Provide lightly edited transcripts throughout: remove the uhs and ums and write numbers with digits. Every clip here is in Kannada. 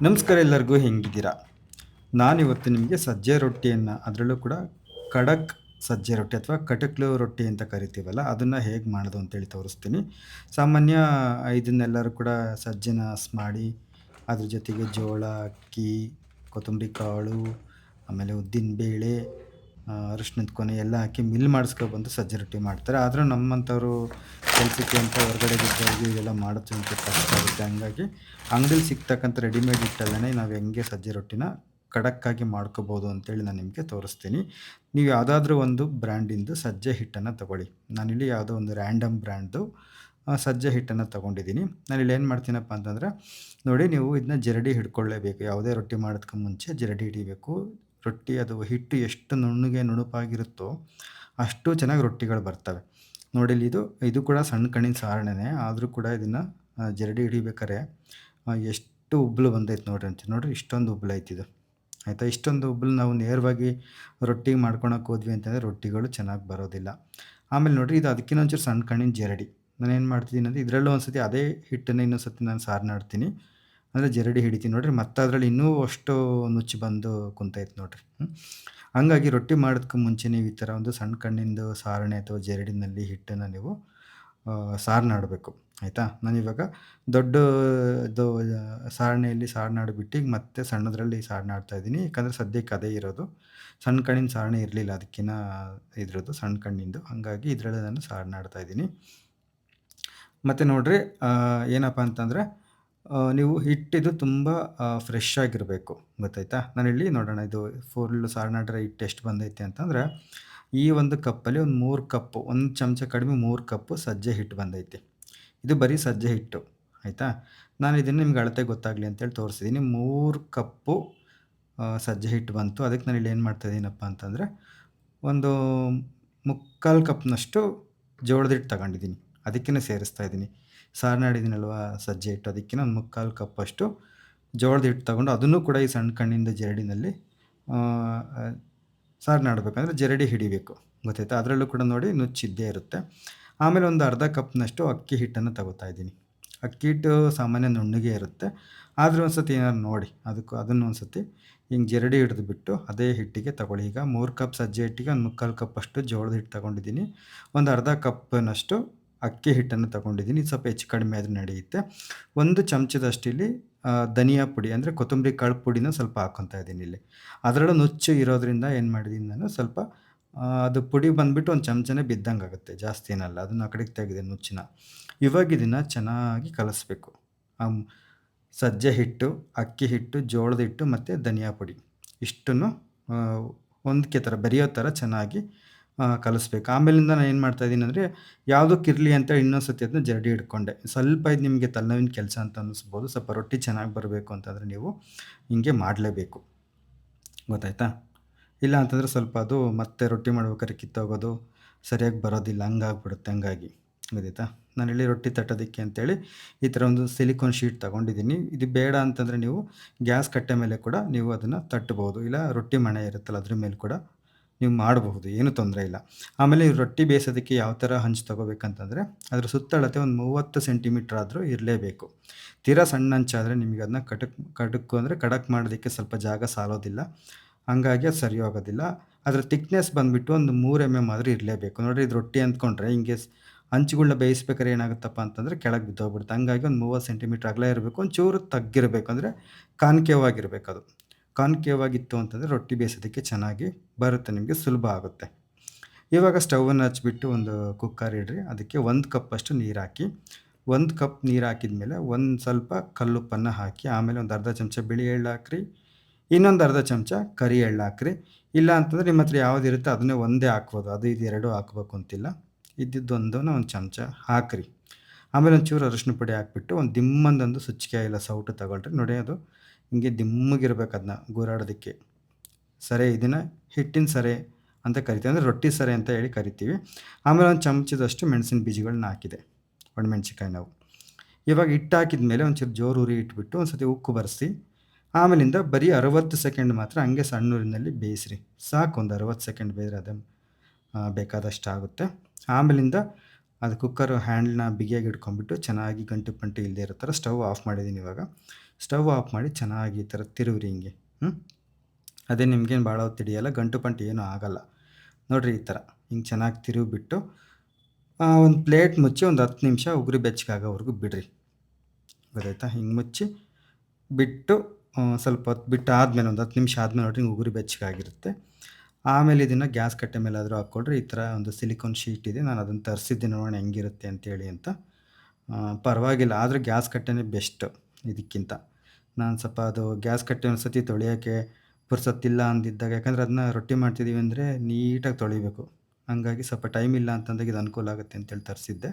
ನಮಸ್ಕಾರ ಎಲ್ಲರಿಗೂ ಹೆಂಗಿದ್ದೀರಾ? ನಾನಿವತ್ತು ನಿಮಗೆ ಸಜ್ಜೆ ರೊಟ್ಟಿಯನ್ನು ಅದರಲ್ಲೂ ಕೂಡ ಖಡಕ್ ಸಜ್ಜೆ ರೊಟ್ಟಿ ಅಥವಾ ಕಟಕ್ಲು ರೊಟ್ಟಿ ಅಂತ ಕರಿತೀವಲ್ಲ, ಅದನ್ನು ಹೇಗೆ ಮಾಡೋದು ಅಂತೇಳಿ ತೋರಿಸ್ತೀನಿ. ಸಾಮಾನ್ಯ ಇದನ್ನೆಲ್ಲರೂ ಕೂಡ ಸಜ್ಜೆನ ಮಾಡಿ ಅದ್ರ ಜೊತೆಗೆ ಜೋಳ, ಅಕ್ಕಿ, ಕೊತ್ತಂಬರಿ ಕಾಳು, ಆಮೇಲೆ ಉದ್ದಿನ ಬೇಳೆ, ಅರಿಶಿಣದ ಕೊನೆ ಎಲ್ಲ ಹಾಕಿ ಮಿಲ್ ಮಾಡಿಸ್ಕೊಬಂದು ಸಜ್ಜೆ ರೊಟ್ಟಿ ಮಾಡ್ತಾರೆ. ಆದರೂ ನಮ್ಮಂಥವ್ರು ಕೆಲಸಕ್ಕೆ ಅಂತ ಹೊರಗಡೆಗಿದ್ದವ್ರಿಗೆ ಇದೆಲ್ಲ ಮಾಡೋದು ಒಂಚೂರು ಕಷ್ಟ ಆಗುತ್ತೆ. ಹಂಗಾಗಿ ಅಂಗಡಿಲಿ ಸಿಗ್ತಕ್ಕಂಥ ರೆಡಿಮೇಡ್ ಹಿಟ್ಟಲ್ಲೇ ನಾವು ಹೆಂಗೆ ಸಜ್ಜೆ ರೊಟ್ಟಿನ ಖಡಕ್ಕಾಗಿ ಮಾಡ್ಕೋಬೋದು ಅಂತೇಳಿ ನಾನು ನಿಮಗೆ ತೋರಿಸ್ತೀನಿ. ನೀವು ಯಾವುದಾದ್ರೂ ಒಂದು ಬ್ರ್ಯಾಂಡಿಂದು ಸಜ್ಜೆ ಹಿಟ್ಟನ್ನು ತೊಗೊಳ್ಳಿ. ನಾನಿಲ್ಲಿ ಯಾವುದೋ ಒಂದು ರ್ಯಾಂಡಮ್ ಬ್ರ್ಯಾಂಡ್ದು ಸಜ್ಜೆ ಹಿಟ್ಟನ್ನು ತೊಗೊಂಡಿದ್ದೀನಿ. ನಾನಿಲ್ಲಿ ಏನು ಮಾಡ್ತೀನಪ್ಪ ಅಂತಂದರೆ, ನೋಡಿ ನೀವು ಇದನ್ನ ಜರಡಿ ಹಿಡ್ಕೊಳ್ಳೇಬೇಕು. ಯಾವುದೇ ರೊಟ್ಟಿ ಮಾಡೋದಕ್ಕೆ ಮುಂಚೆ ಜರಡಿ ಹಿಡಿಬೇಕು. ರೊಟ್ಟಿ ಅದು ಹಿಟ್ಟು ಎಷ್ಟು ನುಣುಪಾಗಿರುತ್ತೋ ಅಷ್ಟು ಚೆನ್ನಾಗಿ ರೊಟ್ಟಿಗಳು ಬರ್ತವೆ. ನೋಡಿ ಇಲ್ಲಿ ಇದು ಕೂಡ ಸಣ್ಣ ಕಣ್ಣಿನ ಸಾರಣೆನೇ, ಆದರೂ ಕೂಡ ಇದನ್ನು ಜರಡಿ ಹಿಡಿಬೇಕಾರೆ ಎಷ್ಟು ಉಬ್ಬಲು ಬಂದೈತೆ ನೋಡ್ರಿ ಅಂತ. ನೋಡಿರಿ ಇಷ್ಟೊಂದು ಉಬ್ಬಲೈತೆ ಇದು, ಆಯಿತಾ? ಇಷ್ಟೊಂದು ಉಬ್ಬಲು ನಾವು ನೇರವಾಗಿ ರೊಟ್ಟಿಗೆ ಮಾಡ್ಕೊಳಕ್ಕೆ ಹೋದ್ವಿ ಅಂತಂದರೆ ರೊಟ್ಟಿಗಳು ಚೆನ್ನಾಗಿ ಬರೋದಿಲ್ಲ. ಆಮೇಲೆ ನೋಡಿರಿ ಇದು ಅದಕ್ಕಿಂತ ಒಂಚೂರು ಸಣ್ಣ ಕಣ್ಣಿನ ಜರಡಿ. ನಾನೇನು ಮಾಡ್ತಿದ್ದೀನಿ ಅಂದರೆ ಇದರಲ್ಲೂ ಒಂದು ಸತಿ ಅದೇ ಹಿಟ್ಟನ್ನು ಇನ್ನೊಂದು ಸತಿ ನಾನು ಸಾರು ಮಾಡ್ತೀನಿ, ಅಂದರೆ ಜರಡಿ ಹಿಡಿತೀನಿ ನೋಡಿರಿ. ಮತ್ತು ಅದರಲ್ಲಿ ಇನ್ನೂ ಅಷ್ಟು ನುಚ್ಚು ಬಂದು ಕುಂತೈತೆ ನೋಡಿರಿ. ಹಂಗಾಗಿ ರೊಟ್ಟಿ ಮಾಡೋದಕ್ಕೆ ಮುಂಚೆ ನೀವು ಈ ಥರ ಒಂದು ಸಣ್ಣ ಕಣ್ಣಿಂದು ಸಾರಣೆ ಅಥವಾ ಜರಡಿನಲ್ಲಿ ಹಿಟ್ಟನ್ನು ನೀವು ಸಾರನಾಡಬೇಕು, ಆಯಿತಾ? ನಾನಿವಾಗ ದೊಡ್ಡದು ಸಾರಣೆಯಲ್ಲಿ ಸಾರನಾಡ್ಬಿಟ್ಟು ಈಗ ಮತ್ತೆ ಸಣ್ಣದರಲ್ಲಿ ಸಾರನಾಡ್ತಾಯಿದ್ದೀನಿ. ಯಾಕಂದರೆ ಸದ್ಯಕ್ಕೆ ಅದೇ ಇರೋದು. ಸಣ್ಣ ಕಣ್ಣಿನ ಸಾರಣೆ ಇರಲಿಲ್ಲ ಅದಕ್ಕಿಂತ ಇದ್ರದ್ದು ಸಣ್ಣ ಕಣ್ಣಿಂದು, ಹಾಗಾಗಿ ಇದರಲ್ಲೇ ನಾನು ಸಾರನಾಡ್ತಾಯಿದ್ದೀನಿ. ಮತ್ತು ನೋಡಿರಿ ಏನಪ್ಪ ಅಂತಂದರೆ ನೀವು ಹಿಟ್ಟಿದು ತುಂಬ ಫ್ರೆಶ್ ಆಗಿರಬೇಕು, ಗೊತ್ತಾಯ್ತಾ? ನಾನಿಲ್ಲಿ ನೋಡೋಣ ಇದು ಫುಲ್ ಸಾರನಾಡಿರೋ ಹಿಟ್ಟು ಎಷ್ಟು ಬಂದೈತೆ ಅಂತಂದರೆ, ಈ ಒಂದು ಕಪ್ಪಲ್ಲಿ ಒಂದು 3 ಕಪ್ಪು, 1 ಚಮಚ ಕಡಿಮೆ 3 ಕಪ್ಪು ಸಜ್ಜೆ ಹಿಟ್ಟು ಬಂದೈತೆ. ಇದು ಬರೀ ಸಜ್ಜೆ ಹಿಟ್ಟು, ಆಯಿತಾ? ನಾನು ಇದನ್ನು ನಿಮ್ಗೆ ಅಳತೆ ಗೊತ್ತಾಗಲಿ ಅಂತೇಳಿ ತೋರಿಸಿದ್ದೀನಿ. 3 ಕಪ್ಪು ಸಜ್ಜೆ ಹಿಟ್ಟು ಬಂತು. ಅದಕ್ಕೆ ನಾನಿಲ್ಲಿ ಏನು ಮಾಡ್ತಾಯಿದ್ದೀನಪ್ಪ ಅಂತಂದರೆ, ಒಂದು 3/4 ಕಪ್ನಷ್ಟು ಜೋಳದ ಹಿಟ್ಟು ತಗೊಂಡಿದ್ದೀನಿ, ಅದಕ್ಕೇ ಸೇರಿಸ್ತಾ ಇದ್ದೀನಿ. ಸಾರನಾಡಿದ್ದೀನಲ್ವ ಸಜ್ಜೆ ಹಿಟ್ಟು, ಅದಕ್ಕಿಂತ ಒಂದು 3/4 ಕಪ್ಪಷ್ಟು ಜೋಳದ ಹಿಟ್ಟು ತೊಗೊಂಡು ಅದನ್ನು ಕೂಡ ಈ ಸಣ್ಣ ಕಣ್ಣಿಂದ ಜರಡಿನಲ್ಲಿ ಸಾರನಾಡಬೇಕಂದ್ರೆ ಜರಡಿ ಹಿಡಿಬೇಕು, ಗೊತ್ತಾಯ್ತಾ? ಅದರಲ್ಲೂ ಕೂಡ ನೋಡಿ ನುಚ್ಚಿದ್ದೇ ಇರುತ್ತೆ. ಆಮೇಲೆ ಒಂದು ಅರ್ಧ ಕಪ್ನಷ್ಟು ಅಕ್ಕಿ ಹಿಟ್ಟನ್ನು ತಗೋತಾ ಇದ್ದೀನಿ. ಅಕ್ಕಿ ಹಿಟ್ಟು ಸಾಮಾನ್ಯ ನುಣ್ಣಗೆ ಇರುತ್ತೆ, ಆದರೂ ಒಂದು ಸತಿ ಏನಾದ್ರು ನೋಡಿ ಅದನ್ನು ಒಂದು ಸತಿ ಹಿಂಗೆ ಜರಡಿ ಹಿಡಿದುಬಿಟ್ಟು ಅದೇ ಹಿಟ್ಟಿಗೆ ತಗೊಳ್ಳಿ. ಈಗ 3 ಕಪ್ ಸಜ್ಜೆ ಹಿಟ್ಟಿಗೆ ಒಂದು 3/4 ಕಪ್ಪಷ್ಟು ಜೋಳದ ಹಿಟ್ಟು ತೊಗೊಂಡಿದ್ದೀನಿ. ಒಂದು ಅರ್ಧ ಕಪ್ನಷ್ಟು ಅಕ್ಕಿ ಹಿಟ್ಟನ್ನು ತೊಗೊಂಡಿದ್ದೀನಿ. ಇದು ಸ್ವಲ್ಪ ಹೆಚ್ಚು ಕಡಿಮೆ ಆದರೂ ನಡೆಯುತ್ತೆ. 1 ಚಮಚದಷ್ಟು ಇಲ್ಲಿ ಧನಿಯಾ ಪುಡಿ ಅಂದರೆ ಕೊತ್ತಂಬರಿ ಕಾಳು ಪುಡಿನ ಸ್ವಲ್ಪ ಹಾಕ್ಕೊತಾ ಇದ್ದೀನಿ ಇಲ್ಲಿ. ಅದರಲ್ಲೂ ನುಚ್ಚು ಇರೋದ್ರಿಂದ ಏನು ಮಾಡಿದ್ದೀನಿ ನಾನು ಸ್ವಲ್ಪ ಅದು ಪುಡಿ ಬಂದುಬಿಟ್ಟು ಒಂದು ಚಮಚನೇ ಬಿದ್ದಂಗೆ ಆಗುತ್ತೆ, ಜಾಸ್ತಿ ಏನಲ್ಲ. ಅದನ್ನು ಆ ಕಡೆಗೆ ತೆಗೆದೆ ನುಚ್ಚನ್ನ. ಇವಾಗ ಇದನ್ನು ಚೆನ್ನಾಗಿ ಕಲಿಸ್ಬೇಕು. ಸಜ್ಜೆ ಹಿಟ್ಟು, ಅಕ್ಕಿ ಹಿಟ್ಟು, ಜೋಳದ ಹಿಟ್ಟು ಮತ್ತು ಧನಿಯಾ ಪುಡಿ ಇಷ್ಟನ್ನು ಹೊಂದಿಕೆ ಥರ ಬೆರೆಯೋ ಥರ ಚೆನ್ನಾಗಿ ಕಲಿಸ್ಬೇಕು. ಆಮೇಲಿಂದ ನಾನು ಏನು ಮಾಡ್ತಾಯಿದ್ದೀನಿ ಅಂದರೆ, ಯಾವುದಕ್ಕಿರಲಿ ಅಂತ ಇನ್ನೊಂದು ಸತಿ ಅದನ್ನ ಜರಡಿ ಹಿಡ್ಕೊಂಡೆ. ಸ್ವಲ್ಪ ಇದು ನಿಮಗೆ ತಲೆನೋವಿನ ಕೆಲಸ ಅಂತ ಅನ್ನಿಸ್ಬೋದು. ಸ್ವಲ್ಪ ರೊಟ್ಟಿ ಚೆನ್ನಾಗಿ ಬರಬೇಕು ಅಂತಂದರೆ ನೀವು ಹಿಂಗೆ ಮಾಡಲೇಬೇಕು, ಗೊತ್ತಾಯ್ತಾ? ಇಲ್ಲ ಅಂತಂದರೆ ಸ್ವಲ್ಪ ಅದು ಮತ್ತೆ ರೊಟ್ಟಿ ಮಾಡ್ಬೇಕಾದ್ರೆ ಕಿತ್ತೋಗೋದು, ಸರಿಯಾಗಿ ಬರೋದಿಲ್ಲ, ಹಂಗಾಗ್ಬಿಡುತ್ತೆ. ಹಂಗಾಗಿ ಗೊತ್ತಾಯ್ತಾ? ನಾನಿಲ್ಲಿ ರೊಟ್ಟಿ ತಟ್ಟೋದಕ್ಕೆ ಅಂತೇಳಿ ಈ ಥರ ಒಂದು ಸಿಲಿಕಾನ್ ಶೀಟ್ ತೊಗೊಂಡಿದ್ದೀನಿ. ಇದು ಬೇಡ ಅಂತಂದರೆ ನೀವು ಗ್ಯಾಸ್ ಕಟ್ಟೆ ಮೇಲೆ ಕೂಡ ನೀವು ಅದನ್ನು ತಟ್ಟಬೋದು, ಇಲ್ಲ ರೊಟ್ಟಿ ಮಣೆ ಇರುತ್ತಲ್ಲ ಅದ್ರ ಮೇಲೆ ಕೂಡ ನೀವು ಮಾಡಬಹುದು, ಏನೂ ತೊಂದರೆ ಇಲ್ಲ. ಆಮೇಲೆ ಈ ರೊಟ್ಟಿ ಬೇಯಿಸೋದಕ್ಕೆ ಯಾವ ಥರ ಹಂಚು ತೊಗೋಬೇಕಂತಂದರೆ, ಅದ್ರ ಸುತ್ತಳತೆ ಒಂದು 30 ಸೆಂಟಿಮೀಟ್ರ್ ಆದರೂ ಇರಲೇಬೇಕು. ತೀರಾ ಸಣ್ಣ ಹಂಚಾದರೆ ನಿಮಗೆ ಅದನ್ನ ಕಡಕ್ಕು ಅಂದರೆ ಖಡಕ್ ಮಾಡೋದಕ್ಕೆ ಸ್ವಲ್ಪ ಜಾಗ ಸಾಲೋದಿಲ್ಲ, ಹಂಗಾಗಿ ಅದು ಸರಿ ಹೋಗೋದಿಲ್ಲ. ಅದರ ತಿಕ್ನೆಸ್ ಬಂದುಬಿಟ್ಟು ಒಂದು 3 mm ಆದರೂ ಇರಲೇಬೇಕು. ನೋಡಿರಿ ಇದು ರೊಟ್ಟಿ ಅಂದ್ಕೊಂಡ್ರೆ ಹಿಂಗೆ ಹಂಚುಗಳ್ನ ಬೇಯಿಸ್ಬೇಕಾದ್ರೆ ಏನಾಗುತ್ತಪ್ಪ ಅಂತಂದರೆ ಕೆಳಗೆ ಬಿದ್ದೋಗ್ಬಿಡುತ್ತೆ. ಹಂಗಾಗಿ ಒಂದು 30 ಸೆಂಟಿಮೀಟ್ರ್ ಅಗಲ ಇರಬೇಕು, ಒಂಚೂರು ತಗ್ಗಿರಬೇಕು, ಅಂದರೆ ಕಾನ್ಕೇವಾಗಿರಬೇಕು ಅದು. ಕಾನ್ಕೇವಾಗಿತ್ತು ಅಂತಂದರೆ ರೊಟ್ಟಿ ಬೇಯಿಸೋದಕ್ಕೆ ಚೆನ್ನಾಗಿ ಬರುತ್ತೆ, ನಿಮಗೆ ಸುಲಭ ಆಗುತ್ತೆ. ಇವಾಗ ಸ್ಟವನ್ನು ಹಚ್ಬಿಟ್ಟು ಒಂದು ಕುಕ್ಕರ್ ಇಡ್ರಿ. ಅದಕ್ಕೆ 1 ಕಪ್ಪಷ್ಟು ನೀರು ಹಾಕಿ. 1 ಕಪ್ ನೀರು ಹಾಕಿದ್ಮೇಲೆ ಒಂದು ಸ್ವಲ್ಪ ಕಲ್ಲುಪ್ಪನ್ನು ಹಾಕಿ, ಆಮೇಲೆ ಒಂದು ಅರ್ಧ ಚಮಚ ಬಿಳಿ ಎಳ್ಳು ಹಾಕ್ರಿ, ಇನ್ನೊಂದು ಅರ್ಧ ಚಮಚ ಕರಿ ಎಳ್ಳು ಹಾಕ್ರಿ. ಇಲ್ಲ ಅಂತಂದರೆ ನಿಮ್ಮ ಹತ್ರ ಯಾವುದಿರುತ್ತೆ ಅದನ್ನೇ ಒಂದೇ ಹಾಕ್ಬೋದು, ಅದು ಇದು ಎರಡೂ ಹಾಕ್ಬೇಕು ಅಂತಿಲ್ಲ. ಇದ್ದಿದ್ದೊಂದನ್ನು ಒಂದು ಚಮಚ ಹಾಕ್ರಿ. ಆಮೇಲೆ ಒಂಚೂರು ಅರಿಶಿನ ಪುಡಿ ಹಾಕ್ಬಿಟ್ಟು ಒಂದು ದಿಮ್ಮಂದೊಂದು ಸುಚ್ಚಿಗೆ ಇಲ್ಲ ಸೌಟು ತಗೊಳ್ರಿ. ನೋಡಿ ಅದು ಹಿಂಗೆ ದಿಮ್ಮಗಿರ್ಬೇಕು, ಅದನ್ನ ಗೂರಾಡೋದಕ್ಕೆ. ಸರೆ, ಇದನ್ನು ಹಿಟ್ಟಿನ ಸರೆ ಅಂತ ಕರಿತೀವಿ, ಅಂದರೆ ರೊಟ್ಟಿ ಸರೆ ಅಂತ ಹೇಳಿ ಕರಿತೀವಿ. ಆಮೇಲೆ ಒಂದು ಚಮಚದಷ್ಟು ಮೆಣಸಿನ ಬೀಜಗಳನ್ನ ಹಾಕಿದೆ, ಒಣಮೆಣ್ಸಿಕಾಯಿ ನಾವು. ಇವಾಗ ಹಿಟ್ಟು ಹಾಕಿದ ಮೇಲೆ ಒಂಚೂರು ಜೋರು ಉರಿ ಇಟ್ಬಿಟ್ಟು ಒಂದು ಸತಿ ಉಕ್ಕು ಬರೆಸಿ, ಆಮೇಲಿಂದ ಬರೀ 60 ಸೆಕೆಂಡ್ ಮಾತ್ರ ಹಂಗೆ ಸಣ್ಣ ಊರಿನಲ್ಲಿ ಬೇಯಿಸ್ರಿ. ಸಾಕು, ಒಂದು 60 ಸೆಕೆಂಡ್ ಬೇಯಿದ್ರೆ ಅದು ಬೇಕಾದಷ್ಟು ಆಗುತ್ತೆ. ಆಮೇಲಿಂದ ಅದು ಕುಕ್ಕರ್ ಹ್ಯಾಂಡ್ಲನ್ನ ಬಿಗಿಯಾಗಿ ಹಿಡ್ಕೊಂಬಿಟ್ಟು ಚೆನ್ನಾಗಿ ಗಂಟು ಪಂಟು ಇಲ್ಲದೆ ಇರೋ ಥರ ಸ್ಟವ್ ಆಫ್ ಮಾಡಿದ್ದೀನಿ. ಇವಾಗ ಸ್ಟವ್ ಆಫ್ ಮಾಡಿ ಚೆನ್ನಾಗಿ ಈ ಥರ ತಿರುವ್ರಿ ಹಿಂಗೆ. ಅದೇ ನಿಮ್ಗೇನು ಭಾಳ ಹೊತ್ತು ಹಿಡಿಯಲ್ಲ, ಗಂಟು ಪಂಟು ಏನೂ ಆಗಲ್ಲ. ನೋಡಿರಿ ಈ ಥರ ಹಿಂಗೆ ಚೆನ್ನಾಗಿ ತಿರುಗಿಬಿಟ್ಟು ಒಂದು ಪ್ಲೇಟ್ ಮುಚ್ಚಿ ಒಂದು 10 ನಿಮಿಷ ಉಗುರು ಬೆಚ್ಚಗಾಗೋವರೆಗೂ ಬಿಡಿರಿ. ಗೊತ್ತಾಯ್ತಾ? ಹಿಂಗೆ ಮುಚ್ಚಿ ಬಿಟ್ಟು ಸ್ವಲ್ಪ ಹೊತ್ತು ಬಿಟ್ಟು ಆದಮೇಲೆ ಒಂದು 10 ನಿಮಿಷ ಆದಮೇಲೆ ನೋಡಿರಿ ಉಗುರು ಬೆಚ್ಚಗಾಗಿರುತ್ತೆ. ಆಮೇಲೆ ಇದನ್ನು ಗ್ಯಾಸ್ ಕಟ್ಟೆ ಮೇಲಾದರೂ ಹಾಕ್ಕೊಳ್ರಿ. ಈ ಥರ ಒಂದು ಸಿಲಿಕಾನ್ ಶೀಟ್ ಇದೆ, ನಾನು ಅದನ್ನು ತರಿಸಿದ್ದೆ ನೋಡೋಣ ಹೆಂಗಿರುತ್ತೆ ಅಂತೇಳಿ ಅಂತ. ಪರವಾಗಿಲ್ಲ, ಆದರೆ ಗ್ಯಾಸ್ ಕಟ್ಟೆನೇ ಬೆಸ್ಟು ಇದಕ್ಕಿಂತ. ನಾನು ಸ್ವಲ್ಪ ಅದು ಗ್ಯಾಸ್ ಕಟ್ಟೆ ಒಂದು ಸತಿ ತೊಳೆಯೋಕ್ಕೆ ಪುರ್ಸೊತ್ತಿಲ್ಲ ಅಂದಿದ್ದಾಗ, ಯಾಕಂದರೆ ಅದನ್ನ ರೊಟ್ಟಿ ಮಾಡ್ತಿದ್ದೀವಿ ಅಂದರೆ ನೀಟಾಗಿ ತೊಳಿಬೇಕು. ಹಂಗಾಗಿ ಸ್ವಲ್ಪ ಟೈಮ್ ಇಲ್ಲ ಅಂತಂದಾಗ ಇದು ಅನುಕೂಲ ಆಗುತ್ತೆ ಅಂತೇಳಿ ತರಿಸಿದ್ದೆ.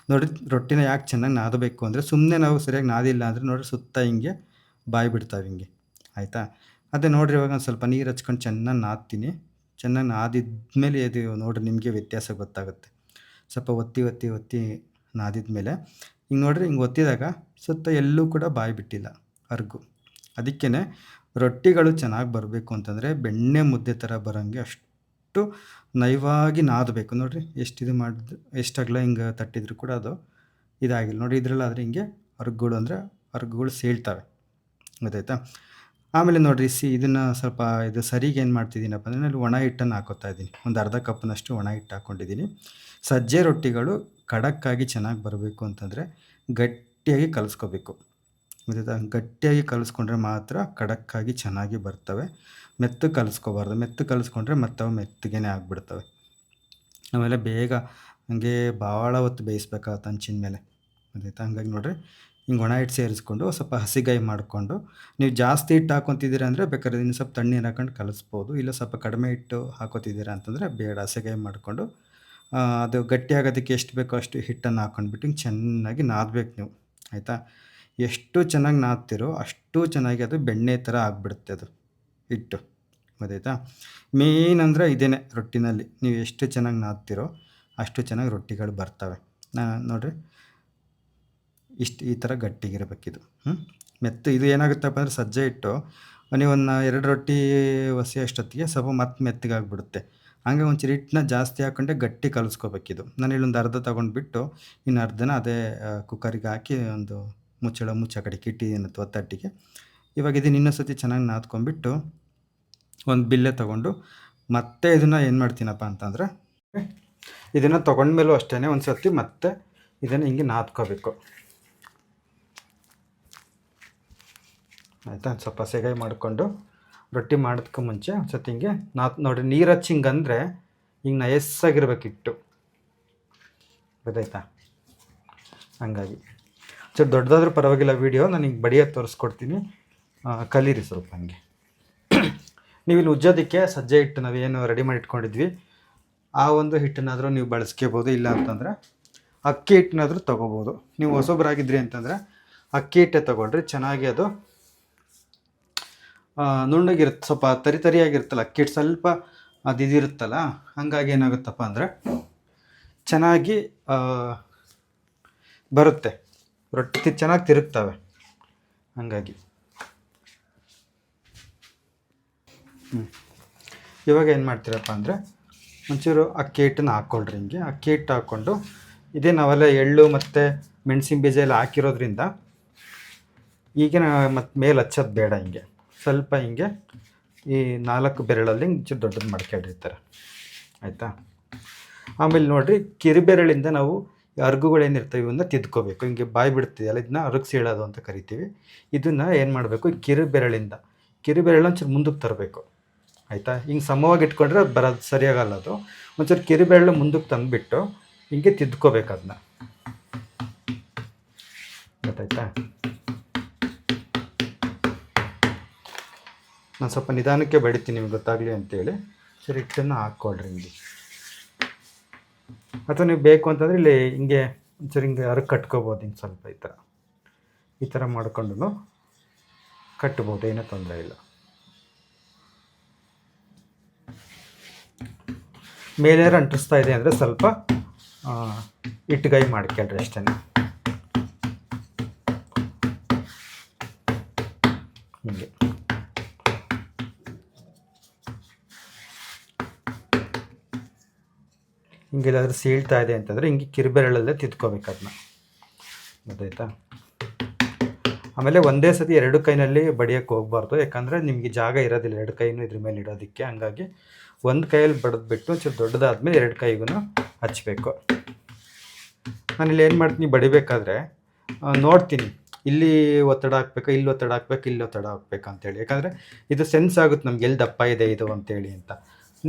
ನೋಡಿರಿ ರೊಟ್ಟಿನ ಯಾಕೆ ಚೆನ್ನಾಗಿ ನಾದಬೇಕು ಅಂದರೆ, ಸುಮ್ಮನೆ ನಾವು ಸರಿಯಾಗಿ ನಾದಿಲ್ಲ ಅಂದರೆ ನೋಡಿರಿ ಸುತ್ತ ಹಿಂಗೆ ಬಾಯಿ ಬಿಡ್ತಾವೆ ಹಿಂಗೆ. ಆಯಿತಾ? ಅದೇ ನೋಡಿರಿ ಇವಾಗ ಒಂದು ಸ್ವಲ್ಪ ನೀರು ಹಚ್ಕೊಂಡು ಚೆನ್ನಾಗಿ ನಾದ್ತೀನಿ. ಚೆನ್ನಾಗಿ ನಾದಿದ್ಮೇಲೆ ಇದು ನೋಡಿರಿ ನಿಮಗೆ ವ್ಯತ್ಯಾಸ ಗೊತ್ತಾಗುತ್ತೆ. ಸ್ವಲ್ಪ ಒತ್ತಿ ಒತ್ತಿ ಒತ್ತಿ ನಾದಿದ್ಮೇಲೆ ಹಿಂಗೆ ನೋಡಿರಿ ಹಿಂಗೆ ಒತ್ತಿದಾಗ ಸುತ್ತ ಎಲ್ಲೂ ಕೂಡ ಬಾಯಿ ಬಿಟ್ಟಿಲ್ಲ ಅರ್ಗು. ಅದಕ್ಕೇ ರೊಟ್ಟಿಗಳು ಚೆನ್ನಾಗಿ ಬರಬೇಕು ಅಂತಂದರೆ ಬೆಣ್ಣೆ ಮುದ್ದೆ ಥರ ಬರೋಂಗೆ ಅಷ್ಟು ನಯವಾಗಿ ನಾದಬೇಕು. ನೋಡಿರಿ ಎಷ್ಟು ಮಾಡಿದ್ರು, ಎಷ್ಟು ಅಗಲ ಹಿಂಗೆ ತಟ್ಟಿದ್ರು ಕೂಡ ಅದು ಇದಾಗಿಲ್ಲ. ನೋಡಿ ಇದರಲ್ಲಾದರೆ ಹಿಂಗೆ ಅರ್ಗುಗಳು ಸೇಳ್ತವೆ. ಗೊತ್ತಾಯ್ತಾ? ಆಮೇಲೆ ನೋಡಿರಿ ಇದನ್ನು ಸ್ವಲ್ಪ ಇದು ಸರಿಗೆ ಏನು ಮಾಡ್ತಿದ್ದೀನಪ್ಪ ಅಂದರೆ, ನಾನು ಒಣ ಹಿಟ್ಟನ್ನು ಹಾಕೋತಾ ಇದ್ದೀನಿ. ಒಂದು ಅರ್ಧ ಕಪ್ನಷ್ಟು ಒಣ ಹಿಟ್ಟು ಹಾಕ್ಕೊಂಡಿದ್ದೀನಿ. ಸಜ್ಜೆ ರೊಟ್ಟಿಗಳು ಖಡಕ್ಕಾಗಿ ಚೆನ್ನಾಗಿ ಬರಬೇಕು ಅಂತಂದರೆ ಗಟ್ಟಿಯಾಗಿ ಕಲಿಸ್ಕೋಬೇಕು. ಗೊತ್ತಾಯ್ತಾ? ಗಟ್ಟಿಯಾಗಿ ಕಲಿಸ್ಕೊಂಡ್ರೆ ಮಾತ್ರ ಖಡಕ್ಕಾಗಿ ಚೆನ್ನಾಗಿ ಬರ್ತವೆ. ಮೆತ್ತಗೆ ಕಲಿಸ್ಕೋಬಾರ್ದು. ಮೆತ್ತಗೆ ಕಲಿಸ್ಕೊಂಡ್ರೆ ಮತ್ತೆ ಅವು ಮೆತ್ತಗೆ ಆಗಿಬಿಡ್ತವೆ. ಆಮೇಲೆ ಬೇಗ ಹಾಗೆ ಭಾಳ ಹೊತ್ತು ಬೇಯಿಸ್ಬೇಕಾಗತ್ತೆ ಹಂಚಿನ ಮೇಲೆ. ಗೊತ್ತಾಯ್ತಾ? ಹಂಗಾಗಿ ನೋಡಿರಿ ಹಿಂಗೆ ಒಣ ಹಿಟ್ಟು ಸೇರಿಸ್ಕೊಂಡು ಸ್ವಲ್ಪ ಹಸಿಗಾಯಿ ಮಾಡಿಕೊಂಡು, ನೀವು ಜಾಸ್ತಿ ಹಿಟ್ಟು ಹಾಕ್ಕೊತಿದ್ದೀರಾ ಅಂದರೆ ಬೇಕಾದ್ರೆ ಇನ್ನು ಸ್ವಲ್ಪ ತಣ್ಣೀರು ಹಾಕೊಂಡು ಕಲಿಸ್ಬೋದು. ಇಲ್ಲ ಸ್ವಲ್ಪ ಕಡಿಮೆ ಹಿಟ್ಟು ಹಾಕೋತಿದ್ದೀರಾ ಅಂತಂದರೆ ಬೇಡ, ಹಸಿಗಾಯಿ ಮಾಡಿಕೊಂಡು ಅದು ಗಟ್ಟಿ ಆಗೋದಕ್ಕೆ ಎಷ್ಟು ಬೇಕೋ ಅಷ್ಟು ಹಿಟ್ಟನ್ನು ಹಾಕ್ಕೊಂಡ್ಬಿಟ್ಟು ಹಿಂಗೆ ಚೆನ್ನಾಗಿ ನಾದಬೇಕು ನೀವು. ಆಯಿತಾ? ಎಷ್ಟು ಚೆನ್ನಾಗಿ ನಾದ್ತಿರೋ ಅಷ್ಟು ಚೆನ್ನಾಗಿ ಅದು ಬೆಣ್ಣೆ ಥರ ಆಗಿಬಿಡುತ್ತೆ ಅದು ಹಿಟ್ಟು. ಗೊತ್ತಾಯ್ತಾ? ಮೇನ್ ಅಂದರೆ ಇದೇನೆ ರೊಟ್ಟಿನಲ್ಲಿ, ನೀವು ಎಷ್ಟು ಚೆನ್ನಾಗಿ ನಾದ್ತಿರೋ ಅಷ್ಟು ಚೆನ್ನಾಗಿ ರೊಟ್ಟಿಗಳು ಬರ್ತವೆ. ನೋಡಿರಿ ಈ ಥರ ಗಟ್ಟಿಗಿರಬೇಕಿದು. ಇದು ಏನಾಗುತ್ತಪ್ಪ ಅಂದರೆ ಸಜ್ಜೆ ಹಿಟ್ಟು ನೀವೊಂದು 2 ರೊಟ್ಟಿ ಒಸೆಯೋಷ್ಟೊತ್ತಿಗೆ ಸ್ವಲ್ಪ ಮತ್ತೆ ಮೆತ್ತಗಾಗ್ಬಿಡುತ್ತೆ. ಹಂಗೆ ಒಂಚೂರು ಹಿಟ್ಟನ್ನ ಜಾಸ್ತಿ ಹಾಕ್ಕೊಂಡೆ ಗಟ್ಟಿ ಕಲಿಸ್ಕೋಬೇಕಿದು. ನಾನು ಇಲ್ಲೊಂದು ಅರ್ಧ ತೊಗೊಂಡ್ಬಿಟ್ಟು ಇನ್ನು ಅರ್ಧನ ಅದೇ ಕುಕ್ಕರಿಗೆ ಹಾಕಿ ಒಂದು ಮುಚ್ಚಳ ಕಡೆಗೆ ಇಟ್ಟಿದ್ದೀನಿ ತಟ್ಟಿಗೆ. ಇವಾಗ ಇದನ್ನು ಇನ್ನೊಂದು ಸತಿ ಚೆನ್ನಾಗಿ ನಾದ್ಕೊಂಡ್ಬಿಟ್ಟು ಒಂದು ಬಿಲ್ಲೆ ತೊಗೊಂಡು ಮತ್ತೆ ಇದನ್ನು ಏನು ಮಾಡ್ತೀನಪ್ಪ ಅಂತಂದರೆ, ಇದನ್ನು ತೊಗೊಂಡ್ಮೇಲೂ ಅಷ್ಟೇ ಒಂದು ಸತಿ ಮತ್ತೆ ಇದನ್ನು ಹಿಂಗೆ ನಾದ್ಕೋಬೇಕು. ಆಯಿತಾ? ಸ್ವಲ್ಪ ಸೆಗಾಯಿ ಮಾಡಿಕೊಂಡು ರೊಟ್ಟಿ ಮಾಡೋದಕ್ಕೂ ಮುಂಚೆ ಒಂದು ಸತಿ ಹಿಂಗೆ ನೋಡಿರಿ ನೀರು ಹಚ್ಚಿ ಹಿಂಗಂದರೆ ಹಿಂಗೆ ನಯಸ್ಸಾಗಿರ್ಬೇಕು ಹಿಟ್ಟು. ಗೊತ್ತಾಯ್ತಾ? ಹಂಗಾಗಿ ಸ್ವಲ್ಪ ದೊಡ್ಡದಾದ್ರೂ ಪರವಾಗಿಲ್ಲ ವೀಡಿಯೋ, ನಾನು ಹಿಂಗೆ ಬಡಿಯೋದು ತೋರಿಸ್ಕೊಡ್ತೀನಿ, ಕಲೀರಿ ಸ್ವಲ್ಪ ಹಂಗೆ. ನೀವು ಇಲ್ಲಿ ಉಜ್ಜೋದಕ್ಕೆ ಸಜ್ಜೆ ಹಿಟ್ಟು ನಾವೇನು ರೆಡಿ ಮಾಡಿ ಇಟ್ಕೊಂಡಿದ್ವಿ ಆ ಒಂದು ಹಿಟ್ಟನ್ನಾದರೂ ನೀವು ಬಳಸ್ಕೋಬೋದು. ಇಲ್ಲ ಅಂತಂದರೆ ಅಕ್ಕಿ ಹಿಟ್ಟನ್ನಾದರೂ ತೊಗೋಬೋದು. ನೀವು ಹೊಸೊಬ್ಬರಾಗಿದ್ರಿ ಅಂತಂದರೆ ಅಕ್ಕಿ ಹಿಟ್ಟೆ ತೊಗೊಂಡ್ರೆ ಚೆನ್ನಾಗಿ ಅದು ನುಣ್ಣಗಿರುತ್ತೆ, ಸ್ವಲ್ಪ ತರಿಯಾಗಿರುತ್ತಲ್ಲ ಅಕ್ಕಿ ಹಿಟ್ಟು, ಸ್ವಲ್ಪ ಅದು ಇದಿರುತ್ತಲ್ಲ, ಹಾಗಾಗಿ ಏನಾಗುತ್ತಪ್ಪ ಅಂದರೆ ಚೆನ್ನಾಗಿ ಬರುತ್ತೆ, ರೊಟ್ಟಿ ಚೆನ್ನಾಗಿ ತಿರುಗ್ತವೆ. ಹಾಗಾಗಿ ಇವಾಗ ಏನು ಮಾಡ್ತೀರಪ್ಪ ಅಂದರೆ ಒಂಚೂರು ಅಕ್ಕಿ ಹಿಟ್ಟನ್ನು ಹಾಕ್ಕೊಳ್ರಿ. ಹಿಂಗೆ ಅಕ್ಕಿ ಹಿಟ್ಟು ಹಾಕ್ಕೊಂಡು ಇದೇ ನಾವೆಲ್ಲ ಎಳ್ಳು ಮತ್ತು ಮೆಣಸಿನ ಬೀಜ ಎಲ್ಲ ಹಾಕಿರೋದ್ರಿಂದ ಈಗ ಮತ್ತು ಮೇಲೆ ಹಚ್ಚೋದು ಬೇಡ. ಹಿಂಗೆ ಸ್ವಲ್ಪ ಹಿಂಗೆ ಈ 4 ಬೆರಳಲ್ಲಿ ಹಿಂಗೆ ದೊಡ್ಡದು ಮಾಡ್ಕೊಂಡಿರ್ತಾರೆ. ಆಯಿತಾ? ಆಮೇಲೆ ನೋಡಿರಿ ಕಿರುಬೆರಳಿಂದ ನಾವು ಅರ್ಗುಗಳೇನಿರ್ತವೆ ಇವನ್ನ ತಿದ್ಕೋಬೇಕು. ಹಿಂಗೆ ಬಾಯಿ ಬಿಡ್ತಿದೆಯಲ್ಲ, ಇದನ್ನ ಅರಗು ಸೀಳೋದು ಅಂತ ಕರಿತೀವಿ. ಇದನ್ನು ಏನು ಮಾಡಬೇಕು, ಕಿರುಬೆರಳಿಂದ ಒಂಚೂರು ಮುಂದಕ್ಕೆ ತರಬೇಕು. ಆಯಿತಾ? ಹಿಂಗೆ ಸಮವಾಗಿ ಇಟ್ಕೊಂಡ್ರೆ ಬರೋದು ಸರಿಯಾಗಲ್ಲ. ಅದು ಒಂಚೂರು ಕಿರುಬೆರಳು ಮುಂದಕ್ಕೆ ತಂದುಬಿಟ್ಟು ಹಿಂಗೆ ತಿದ್ಕೋಬೇಕು ಅದನ್ನ. ಗೊತ್ತಾಯ್ತಾ? ನಾನು ಸ್ವಲ್ಪ ನಿಧಾನಕ್ಕೆ ಬಡಿತೀನಿ ನಿಮ್ಗೆ ಗೊತ್ತಾಗಲಿ ಅಂತೇಳಿ. ಸರಿ, ಹಿಟ್ಟನ್ನು ಹಾಕ್ಕೊಳ್ರಿ ಹಿಂಗೆ. ಅಥವಾ ನೀವು ಬೇಕು ಅಂತಂದರೆ ಇಲ್ಲಿ ಹಿಂಗೆ ಒಂಚೂರು ಹಿಂಗೆ ಅರಗೆ ಕಟ್ಕೋಬೋದು. ಹಿಂಗೆ ಸ್ವಲ್ಪ ಈ ಥರ ಮಾಡ್ಕೊಂಡು ಕಟ್ಬೋದು, ಏನೂ ತೊಂದರೆ ಇಲ್ಲ. ಮೇಲೇನಾರು ಅಂಟಿಸ್ತಾ ಇದೆ ಅಂದರೆ ಸ್ವಲ್ಪ ಇಟ್ಟುಗಾಯಿ ಮಾಡ್ಕೊಳ್ರಿ ಅಷ್ಟೇ. ಹಿಂಗೆ ಹಿಂಗೆಲ್ಲಾದ್ರೂ ಸೀಳ್ತಾ ಇದೆ ಅಂತಂದರೆ ಹಿಂಗೆ ಕಿರುಬೆರಳಲ್ಲೇ ತಿದ್ಕೋಬೇಕು ಅದನ್ನ. ಗೊತ್ತಾಯ್ತಾ? ಆಮೇಲೆ ಒಂದೇ ಸತಿ 2 ಕೈನಲ್ಲಿ ಬಡಿಯಕ್ಕೆ ಹೋಗಬಾರ್ದು. ಯಾಕಂದರೆ ನಿಮಗೆ ಜಾಗ ಇರೋದಿಲ್ಲ 2 ಕೈನೂ ಇದ್ರ ಮೇಲೆ ಇಡೋದಕ್ಕೆ. ಹಂಗಾಗಿ ಒಂದು ಕೈಯಲ್ಲಿ ಬಡಿದ್ಬಿಟ್ಟು ಒಂಚೂರು ದೊಡ್ಡದಾದ್ಮೇಲೆ 2 ಕೈಗೂ ಹಚ್ಚಬೇಕು. ನಾನಿಲ್ಲಿ ಏನು ಮಾಡ್ತೀನಿ, ಬಡಿಬೇಕಾದ್ರೆ ನೋಡ್ತೀನಿ ಇಲ್ಲಿ ಒತ್ತಡ ಹಾಕ್ಬೇಕು, ಇಲ್ಲಿ ಒತ್ತಡ ಹಾಕ್ಬೇಕು, ಇಲ್ಲಿ ಒತ್ತಡ ಹಾಕ್ಬೇಕು ಅಂತೇಳಿ. ಯಾಕಂದರೆ ಇದು ಸೆನ್ಸ್ ಆಗುತ್ತೆ ನಮ್ಗೆ ಎಲ್ಲಿ ದಪ್ಪ ಇದೆ ಇದು ಅಂತೇಳಿ ಅಂತ.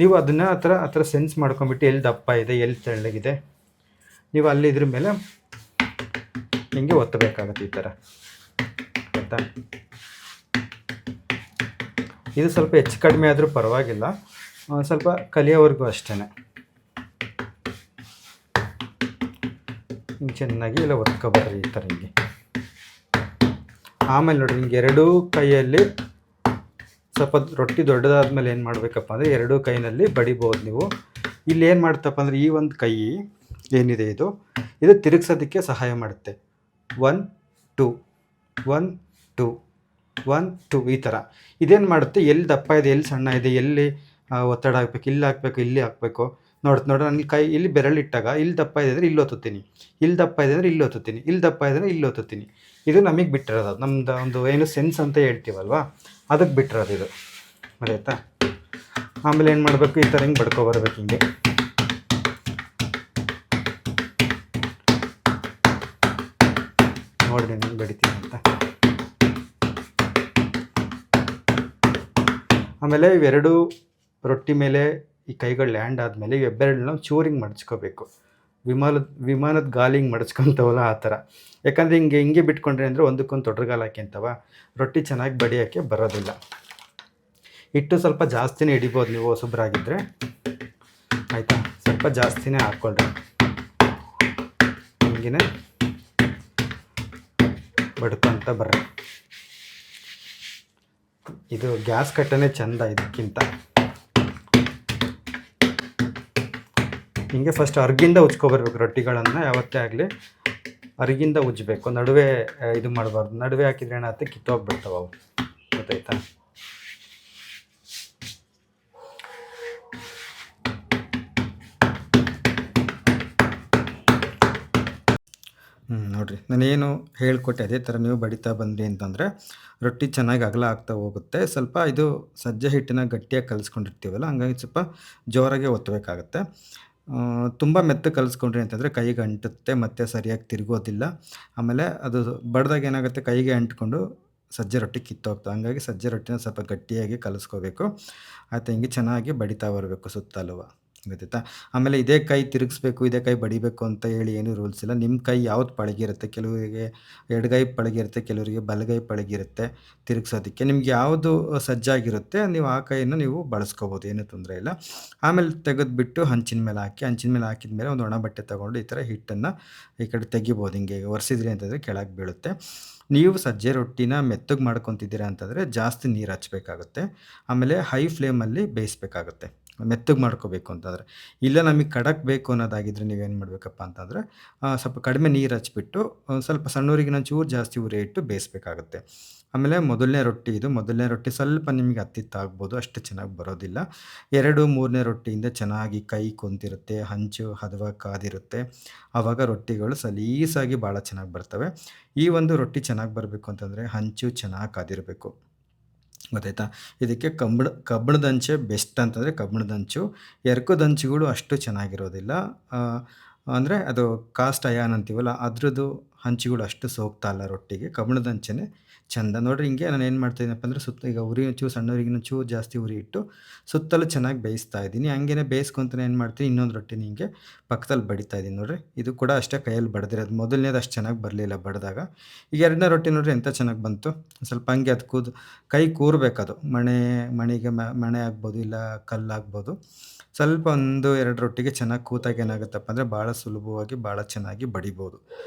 ನೀವು ಅದನ್ನು ಆ ಥರ ಸೆನ್ಸ್ ಮಾಡ್ಕೊಂಬಿಟ್ಟು ಎಲ್ಲಿ ದಪ್ಪ ಇದೆ ಎಲ್ಲಿ ತೆಳ್ಳಗಿದೆ ನೀವು ಅಲ್ಲಿ ಇದ್ರ ಮೇಲೆ ಹಿಂಗೆ ಒತ್ತಬೇಕಾಗತ್ತೆ ಈ ಥರ. ಆಯಿತಾ? ಇದು ಸ್ವಲ್ಪ ಹೆಚ್ಚು ಕಡಿಮೆ ಆದರೂ ಪರವಾಗಿಲ್ಲ, ಸ್ವಲ್ಪ ಕಲಿಯೋವರೆಗೂ ಅಷ್ಟೇ. ಹಿಂಗೆ ಚೆನ್ನಾಗಿ ಎಲ್ಲ ಒತ್ಕೊಬರ್ರಿ ಈ ಥರ ಹಿಂಗೆ. ಆಮೇಲೆ ನೋಡಿರಿ, ಹಿಂಗೆ ಎರಡೂ ಕೈಯಲ್ಲಿ ಸ್ವಲ್ಪ ರೊಟ್ಟಿ ದೊಡ್ಡದಾದ್ಮೇಲೆ ಏನು ಮಾಡಬೇಕಪ್ಪ ಅಂದರೆ ಎರಡೂ ಕೈನಲ್ಲಿ ಬಡಿಬೋದು ನೀವು. ಇಲ್ಲಿ ಏನು ಮಾಡ್ತಪ್ಪ ಅಂದರೆ ಈ ಒಂದು ಕೈ ಏನಿದೆ ಇದು ತಿರುಗ್ಸೋದಕ್ಕೆ ಸಹಾಯ ಮಾಡುತ್ತೆ. 1 2 1 2 1 2 ಈ ಥರ. ಇದೇನು ಮಾಡುತ್ತೆ, ಎಲ್ಲಿ ದಪ್ಪ ಇದೆ ಎಲ್ಲಿ ಸಣ್ಣ ಇದೆ ಎಲ್ಲಿ ಒತ್ತಡ ಹಾಕ್ಬೇಕು, ಇಲ್ಲಿ ಹಾಕಬೇಕು ಇಲ್ಲಿ ಹಾಕಬೇಕು ನೋಡ್ರಿ ನನಗೆ ಕೈ ಇಲ್ಲಿ ಬೆರಳಿಟ್ಟಾಗ ಇಲ್ಲಿ ದಪ್ಪ ಇದೆ ಅಂದರೆ ಇಲ್ಲಿ ಒತ್ತುತ್ತೀನಿ, ಇಲ್ಲಿ ದಪ್ಪ ಇದೆ ಅಂದರೆ ಇಲ್ಲಿ ಒತ್ತುತ್ತೀನಿ, ಇಲ್ಲಿ ದಪ್ಪ ಇದೆ ಅಂದರೆ ಇಲ್ಲಿ ಒತ್ತುತ್ತೀನಿ. ಇದು ನಮಗೆ ಬಿಟ್ಟಿರೋದು, ನಮ್ದು ಒಂದು ಏನು ಸೆನ್ಸ್ ಅಂತ ಹೇಳ್ತೀವಲ್ವ, ಅದಕ್ಕೆ ಬಿಟ್ಟಿರೋದು ಇದು. ಆಯಿತಾ? ಆಮೇಲೆ ಏನು ಮಾಡಬೇಕು, ಈ ಥರ ಹಿಂಗೆ ಬಡ್ಕೊಬರ್ಬೇಕು ಹಿಂಗೆ. ನೋಡಿರಿ ಹಿಂಗೆ ಬಡಿತೀನಿ ಅಂತ. ಆಮೇಲೆ ಇವೆರಡು ರೊಟ್ಟಿ ಮೇಲೆ ಈ ಕೈಗಳು ಲ್ಯಾಂಡ್ ಆದಮೇಲೆ ಇವೆರಡನ್ನ ಚೂರಿಂಗ್ ಮಡಚ್ಕೋಬೇಕು. ವಿಮಾನದ ಗಾಲಿ ಹಿಂಗೆ ಮಡಚ್ಕೊತವಲ್ಲ ಆ ಥರ. ಯಾಕಂದರೆ ಹಿಂಗೆ ಬಿಟ್ಕೊಂಡ್ರೆ ಅಂದರೆ ಒಂದಕ್ಕೊಂದು ತೊಡ್ರಗಾಲ ಹಾಕ್ಯಂತವ ರೊಟ್ಟಿ ಚೆನ್ನಾಗಿ ಬಡಿಯೋಕ್ಕೆ ಬರೋದಿಲ್ಲ. ಹಿಟ್ಟು ಸ್ವಲ್ಪ ಜಾಸ್ತಿನೇ ಹಿಡಿಬೋದು ನೀವು ಹೊಸಬ್ರಾಗಿದ್ದರೆ. ಆಯಿತಾ? ಸ್ವಲ್ಪ ಜಾಸ್ತಿನೇ ಹಾಕ್ಕೊಳ್ರಿ. ಹಿಂಗೆ ಬಡ್ಕೊಂತ ಬರ್ರಿ. ಇದು ಗ್ಯಾಸ್ ಕಟ್ಟನೇ ಚೆಂದ ಇದಕ್ಕಿಂತ. ಹಿಂಗೆ ಫಸ್ಟ್ ಅರ್ಗಿಂದ ಉಜ್ಕೊಬರ್ಬೇಕು ರೊಟ್ಟಿಗಳನ್ನು. ಯಾವತ್ತೇ ಆಗಲಿ ಅರ್ಗಿಂದ ಉಜ್ಜಬೇಕು, ನಡುವೆ ಇದು ಮಾಡಬಾರ್ದು. ನಡುವೆ ಹಾಕಿದ್ರೆ ಏನಾಗುತ್ತೆ, ಕಿತ್ತೋಗ್ಬಿಡ್ತಾವೆ ಅವು. ಗೊತ್ತಾಯ್ತಾ? ನೋಡಿರಿ, ನಾನೇನು ಹೇಳ್ಕೊಟ್ಟೆ ಅದೇ ಥರ ನೀವು ಬಡಿತಾ ಬಂದ್ರಿ ಅಂತಂದರೆ ರೊಟ್ಟಿ ಚೆನ್ನಾಗಿ ಅಗಲ ಆಗ್ತಾ ಹೋಗುತ್ತೆ. ಸ್ವಲ್ಪ ಇದು ಸಜ್ಜೆ ಹಿಟ್ಟನ್ನ ಗಟ್ಟಿಯಾಗಿ ಕಲಿಸ್ಕೊಂಡಿರ್ತೀವಲ್ಲ, ಹಂಗಾಗಿ ಸ್ವಲ್ಪ ಜೋರಾಗೆ ಒತ್ತಬೇಕಾಗತ್ತೆ. ತುಂಬ ಮೆತ್ತಗೆ ಕಲಿಸ್ಕೊಂಡ್ರಿ ಅಂತಂದರೆ ಕೈಗೆ ಅಂಟುತ್ತೆ ಮತ್ತು ಸರಿಯಾಗಿ ತಿರುಗೋದಿಲ್ಲ. ಆಮೇಲೆ ಅದು ಬಡ್ದಾಗ ಏನಾಗುತ್ತೆ, ಕೈಗೆ ಅಂಟ್ಕೊಂಡು ಸಜ್ಜೆ ರೊಟ್ಟಿ ಕಿತ್ತೋಗ್ತವೆ. ಹಂಗಾಗಿ ಸಜ್ಜೆ ರೊಟ್ಟಿನ ಸ್ವಲ್ಪ ಗಟ್ಟಿಯಾಗಿ ಕಲಿಸ್ಕೋಬೇಕು. ಆಯಿತಾ? ಹಿಂಗೆ ಚೆನ್ನಾಗಿ ಬಡಿತಾ ಬರಬೇಕು ಸುತ್ತಲೂ. ಗೊತ್ತಾಯ್ತಾ? ಆಮೇಲೆ ಇದೇ ಕೈ ತಿರುಗಿಸ್ಬೇಕು, ಇದೇ ಕೈ ಬಡಿಬೇಕು ಅಂತ ಹೇಳಿ ಏನೂ ರೂಲ್ಸ್ ಇಲ್ಲ. ನಿಮ್ಮ ಕೈ ಯಾವ್ದು ಪಳಗಿರುತ್ತೆ, ಕೆಲವರಿಗೆ ಎಡಗೈ ಪಳಗಿರುತ್ತೆ, ಕೆಲವರಿಗೆ ಬಲಗೈ ಪಳಗಿರುತ್ತೆ ತಿರುಗ್ಸೋದಕ್ಕೆ. ನಿಮ್ಗೆ ಯಾವುದು ಸಜ್ಜಾಗಿರುತ್ತೆ ನೀವು ಆ ಕೈಯನ್ನು ನೀವು ಬಳಸ್ಕೋಬೋದು, ಏನೂ ತೊಂದರೆ ಇಲ್ಲ. ಆಮೇಲೆ ತೆಗೆದುಬಿಟ್ಟು ಹಂಚಿನ ಮೇಲೆ ಹಾಕಿದ ಮೇಲೆ ಒಂದು ಒಣ ಬಟ್ಟೆ ತೊಗೊಂಡು ಈ ಥರ ಹಿಟ್ಟನ್ನು ಈ ಕಡೆ ತೆಗಿಬೋದು. ಹಿಂಗೆ ಒರೆಸಿದ್ರಿ ಅಂತಂದರೆ ಕೆಳಗೆ ಬೀಳುತ್ತೆ. ನೀವು ಸಜ್ಜೆ ರೊಟ್ಟಿನ ಮೆತ್ತಗೆ ಮಾಡ್ಕೊತಿದ್ದೀರಾ ಅಂತಂದರೆ ಜಾಸ್ತಿ ನೀರು ಹಚ್ಚಬೇಕಾಗುತ್ತೆ. ಆಮೇಲೆ ಹೈ ಫ್ಲೇಮಲ್ಲಿ ಬೇಯಿಸ್ಬೇಕಾಗುತ್ತೆ ಮೆತ್ತಗೆ ಮಾಡ್ಕೋಬೇಕು ಅಂತಂದರೆ. ಇಲ್ಲ ನಮಗೆ ಖಡಕ್ ಬೇಕು ಅನ್ನೋದಾಗಿದ್ದರೆ ನೀವೇನು ಮಾಡಬೇಕಪ್ಪ ಅಂತಂದರೆ ಸ್ವಲ್ಪ ಕಡಿಮೆ ನೀರು ಹಚ್ಬಿಟ್ಟು ಸ್ವಲ್ಪ ಸಣ್ಣೂರಿಗೆ ಚೂರು ಜಾಸ್ತಿ ಉರಿ ಇಟ್ಟು ಬೇಯಿಸ್ಬೇಕಾಗುತ್ತೆ. ಆಮೇಲೆ ಮೊದಲನೇ ರೊಟ್ಟಿ ಸ್ವಲ್ಪ ನಿಮಗೆ ಹತ್ತಿತ್ತಾಗ್ಬೋದು, ಅಷ್ಟು ಚೆನ್ನಾಗಿ ಬರೋದಿಲ್ಲ. 2 3ನೇ ರೊಟ್ಟಿಯಿಂದ ಚೆನ್ನಾಗಿ ಕೈ ಕುಂತಿರುತ್ತೆ, ಹಂಚು ಹದವಾಗಿ ಕಾದಿರುತ್ತೆ. ಆವಾಗ ರೊಟ್ಟಿಗಳು ಸಲೀಸಾಗಿ ಭಾಳ ಚೆನ್ನಾಗಿ ಬರ್ತವೆ. ಈ ಒಂದು ರೊಟ್ಟಿ ಚೆನ್ನಾಗಿ ಬರಬೇಕು ಅಂತಂದರೆ ಹಂಚು ಚೆನ್ನಾಗಿ ಕಾದಿರಬೇಕು. ಗೊತ್ತಾಯ್ತಾ? ಇದಕ್ಕೆ ಕಬ್ಬಿಣದ ಹಂಚೆ ಬೆಸ್ಟ್ ಅಂತಂದರೆ ಕಬ್ಬಿಣದ ಹಂಚು. ಎರ್ಕದ ಹಂಚುಗಳು ಅಷ್ಟು ಚೆನ್ನಾಗಿರೋದಿಲ್ಲ. ಅಂದರೆ ಅದು ಕಾಸ್ಟ್ ಅಯಾನ್ ಅಂತೀವಲ್ಲ, ಅದ್ರದ್ದು ಹಂಚುಗಳು ಅಷ್ಟು ಸೋಗ್ತಾ ಇಲ್ಲ ರೊಟ್ಟಿಗೆ. ಕಬ್ಬಿಣದ ಹಂಚೇ ಚೆಂದ. ನೋಡಿರಿ, ಹಿಂಗೆ ನಾನು ಏನು ಮಾಡ್ತಾಯಿದ್ದೀನಪ್ಪ ಅಂದರೆ ಈಗ ಉರಿ ಚೂರು ಸಣ್ಣವರಿಗೆ ಚೂರು ಜಾಸ್ತಿ ಉರಿ ಇಟ್ಟು ಸುತ್ತಲೂ ಚೆನ್ನಾಗಿ ಬೇಯಿಸ್ತಾ ಇದ್ದೀನಿ. ಹಂಗೇ ಬೇಯಿಸ್ಕೊತಾನೆ ಏನು ಮಾಡ್ತೀನಿ, ಇನ್ನೊಂದು ರೊಟ್ಟಿನ ಹಿಂಗೆ ಪಕ್ಕದಲ್ಲಿ ಬಡಿತಾ ಇದ್ದೀನಿ. ನೋಡಿರಿ, ಇದು ಕೂಡ ಅಷ್ಟೇ ಕೈಯಲ್ಲಿ ಬಡ್ದಿರೋದು. ಮೊದಲನೇದು ಅಷ್ಟು ಚೆನ್ನಾಗಿ ಬರಲಿಲ್ಲ ಬಡಿದಾಗ. ಈಗ 2ನೇ ರೊಟ್ಟಿ ನೋಡಿರಿ ಎಂಥ ಚೆನ್ನಾಗಿ ಬಂತು. ಸ್ವಲ್ಪ ಹಂಗೆ ಅದು ಕೈ ಕೂರಬೇಕದು. ಮಣೆಗೆ ಮಣೆ ಆಗ್ಬೋದು, ಇಲ್ಲ ಕಲ್ಲಾಗ್ಬೋದು. ಸ್ವಲ್ಪ 1 2 ರೊಟ್ಟಿಗೆ ಚೆನ್ನಾಗಿ ಕೂತಾಗ ಏನಾಗುತ್ತಪ್ಪ ಅಂದರೆ ಭಾಳ ಸುಲಭವಾಗಿ ಭಾಳ ಚೆನ್ನಾಗಿ ಬಡಿಬೋದು.